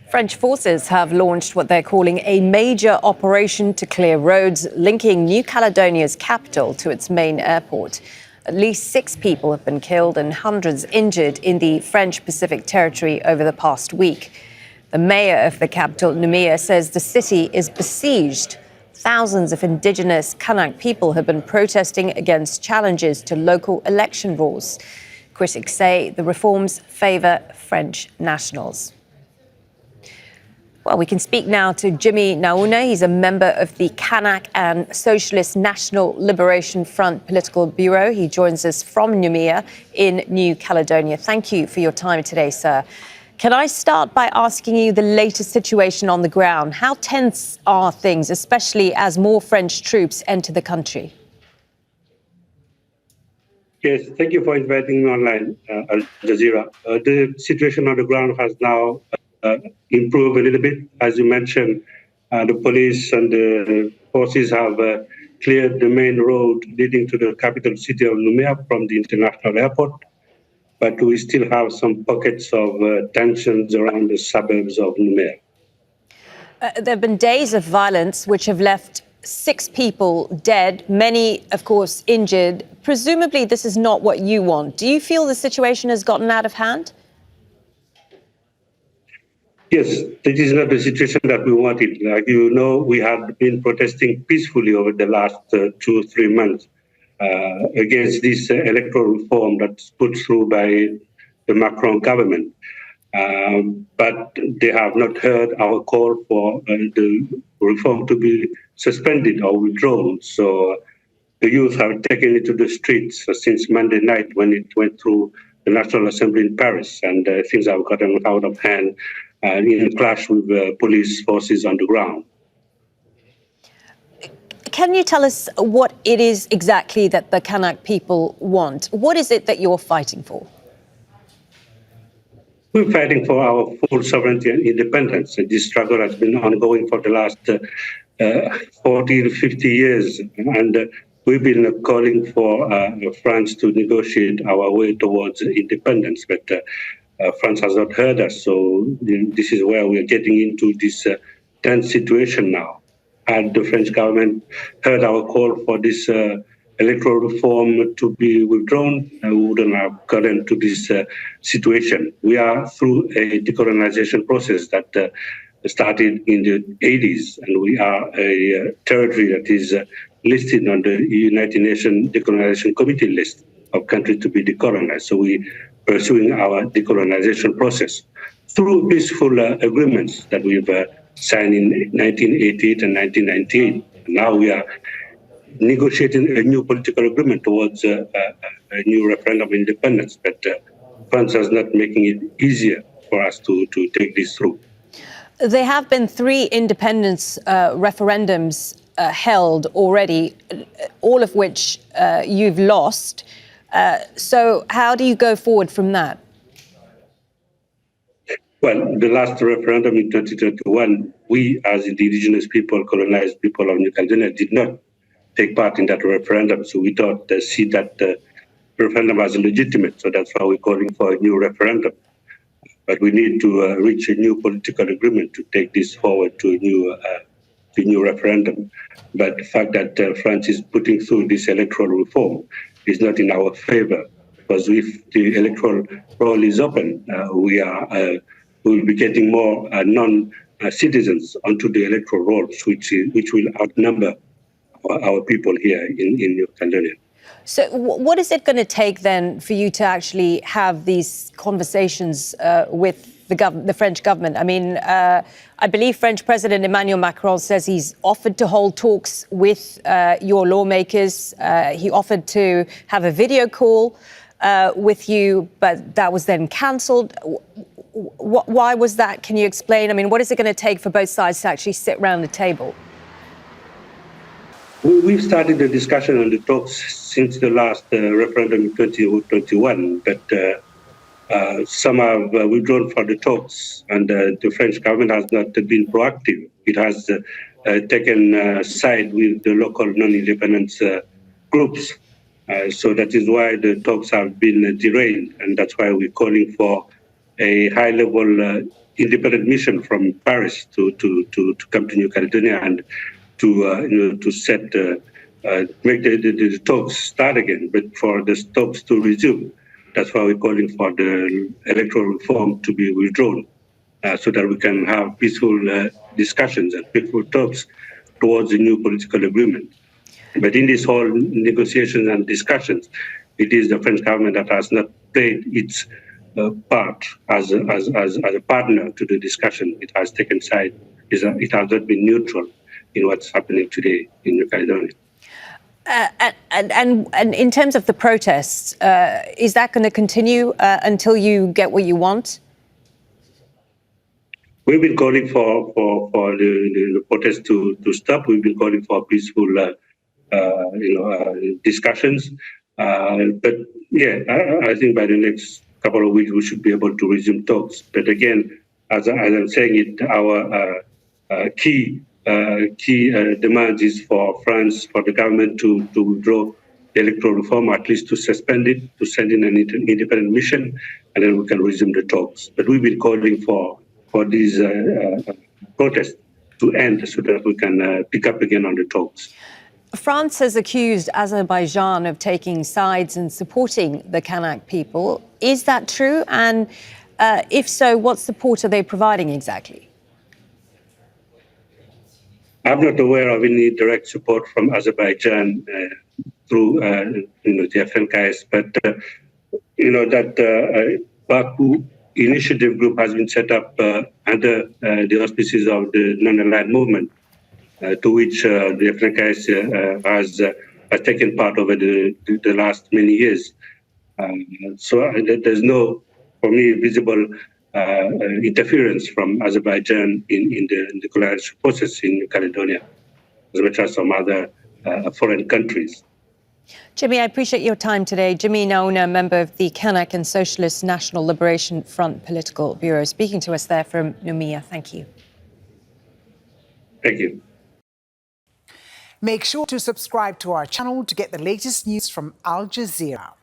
French forces have launched what they're calling a major operation to clear roads linking New Caledonia's capital to its main airport. At least 6 people have been killed and hundreds injured in the French Pacific territory over the past week. The mayor of the capital, Noumea, says the city is besieged. Thousands of Indigenous Kanak people have been protesting against challenges to local election rules. Critics say the reforms favour French nationals. Well, we can speak now to Jimmy Naouna. He's a member of the Kanak and Socialist National Liberation Front Political Bureau. He joins us from Noumea in New Caledonia. Thank you for your time today, sir. Can I start by asking you the latest situation on the ground? How tense are things, especially as more French troops enter the country? Yes, thank you for inviting me online, Al Jazeera. The situation on the ground has now improved a little bit. As you mentioned, the police and the forces have cleared the main road leading to the capital city of Noumea from the international airport. But we still have some pockets of tensions around the suburbs of Noumea. There have been days of violence which have left 6 people dead, many, of course, injured. Presumably, this is not what you want. Do you feel the situation has gotten out of hand? Yes, this is not the situation that we wanted. Like you know, we have been protesting peacefully over the last 2 or 3 months against this electoral reform that's put through by the Macron government. But they have not heard our call for the reform to be suspended or withdrawn. So the youth have taken it to the streets since Monday night when it went through the National Assembly in Paris, and things have gotten out of hand in a clash with police forces on the ground. Can you tell us what it is exactly that the Kanak people want? What is it that you're fighting for? We're fighting for our full sovereignty and independence. And this struggle has been ongoing for the last 40 to 50 years. And we've been calling for France to negotiate our way towards independence. But France has not heard us. So this is where we are getting into this tense situation now. Had the French government heard our call for this electoral reform to be withdrawn, we wouldn't have gotten to this situation. We are through a decolonization process that started in the 80s, and we are a territory that is listed on the United Nations Decolonization Committee list of countries to be decolonized. So we're pursuing our decolonization process through peaceful agreements that we've signed in 1988 and 1998. Now we are negotiating a new political agreement towards a new referendum of independence, but France is not making it easier for us to take this through. There have been 3 independence referendums held already, all of which you've lost. So how do you go forward from that? Well, the last referendum in 2021, we as the indigenous people, colonized people of New Caledonia, did not take part in that referendum. So we don't see that referendum as legitimate. So that's why we're calling for a new referendum. But we need to reach a new political agreement to take this forward to a new referendum. But the fact that France is putting through this electoral reform is not in our favor, because if the electoral roll is open, we'll be getting more non-citizens onto the electoral rolls, which will outnumber our people here in New Caledonia. So what is it going to take then for you to actually have these conversations with the French government? I mean, I believe French President Emmanual Macron says he's offered to hold talks with your lawmakers. He offered to have a video call with you, but that was then cancelled. Why was that? Can you explain? I mean, what is it going to take for both sides to actually sit around the table? We've started the discussion and the talks since the last referendum in 2021, but some have withdrawn from the talks, and the French government has not been proactive. It has taken side with the local non-independence groups. So that is why the talks have been derailed, and that's why we're calling for a high-level independent mission from Paris to come to New Caledonia and to set make the talks start again, but for the talks to resume. That's why we're calling for the electoral reform to be withdrawn, so that we can have peaceful discussions and peaceful talks towards a new political agreement. But in this whole negotiations and discussions, it is the French government that has not played its part as a partner to the discussion. It has taken side. It has not been neutral in what's happening today in New Caledonia. And in terms of the protests, is that going to continue until you get what you want? We've been calling for the protests to stop. We've been calling for peaceful, discussions. But yeah, I think by the next couple of weeks we should be able to resume talks. But again, as I'm saying it, our key demand is for France, for the government to withdraw the electoral reform, at least to suspend it, to send in an independent mission, and then we can resume the talks. But we've been calling for these protests to end so that we can pick up again on the talks. France has accused Azerbaijan of taking sides and supporting the Kanak people. Is that true? And if so, what support are they providing exactly? I'm not aware of any direct support from Azerbaijan through the FNKS, but that Baku initiative group has been set up under the auspices of the non-aligned movement, to which the FNKS has taken part over the last many years. So there's no, for me, visible interference from Azerbaijan in the coalition process in New Caledonia, as much as some other foreign countries. Jimmy, I appreciate your time today. Jimmy Naouna, member of the Kanak and Socialist National Liberation Front Political Bureau, speaking to us there from Noumea. Thank you. Thank you. Make sure to subscribe to our channel to get the latest news from Al Jazeera.